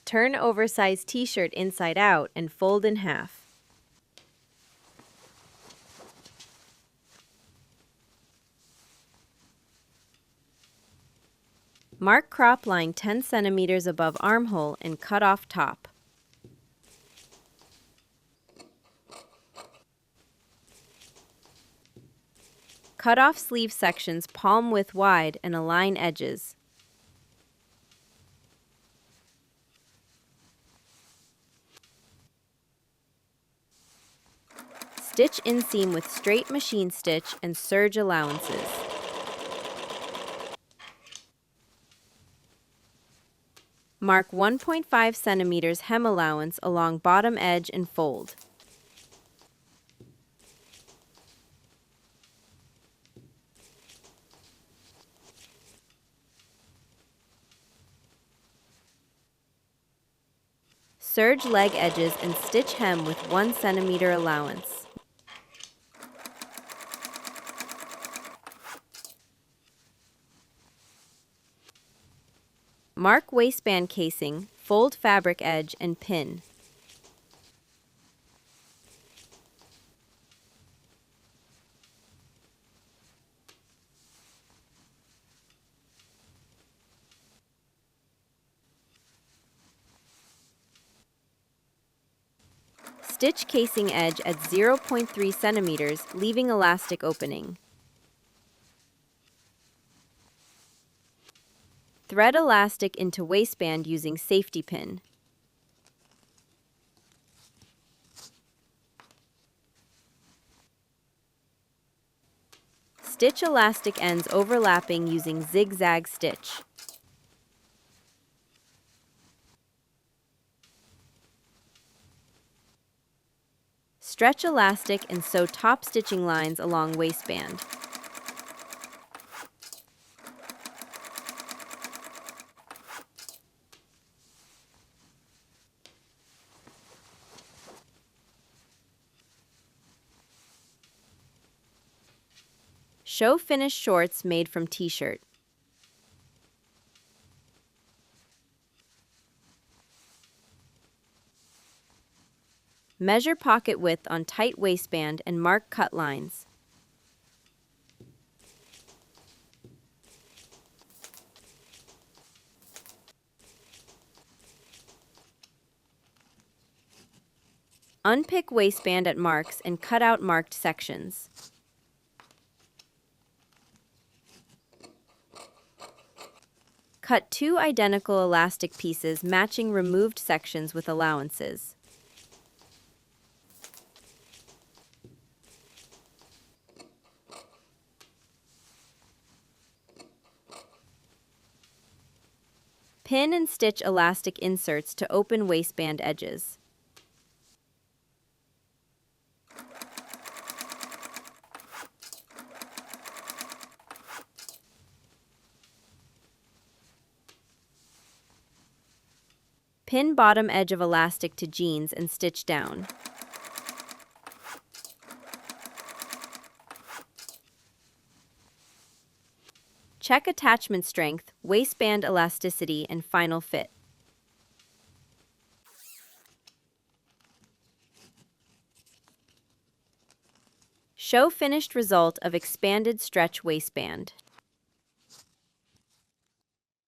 Turn oversized t-shirt inside out and fold in half. Mark crop line 10 centimeters above armhole and cut off top. Cut off sleeve sections palm width wide and align edges. Stitch inseam with straight machine stitch and serge allowances. Mark 1.5 centimeters hem allowance along bottom edge and fold. Serge leg edges and stitch hem with 1 centimeter allowance. Mark waistband casing, fold fabric edge, and pin. Stitch casing edge at 0.3 centimeters, leaving elastic opening. Thread elastic into waistband using safety pin. Stitch elastic ends overlapping using zigzag stitch. Stretch elastic and sew top stitching lines along waistband. Show finished shorts made from t-shirt. Measure pocket width on tight waistband and mark cut lines. Unpick waistband at marks and cut out marked sections. Cut 2 identical elastic pieces matching removed sections with allowances. Pin and stitch elastic inserts to open waistband edges. Pin bottom edge of elastic to jeans and stitch down. Check attachment strength, waistband elasticity, and final fit. Show finished result of expanded stretch waistband.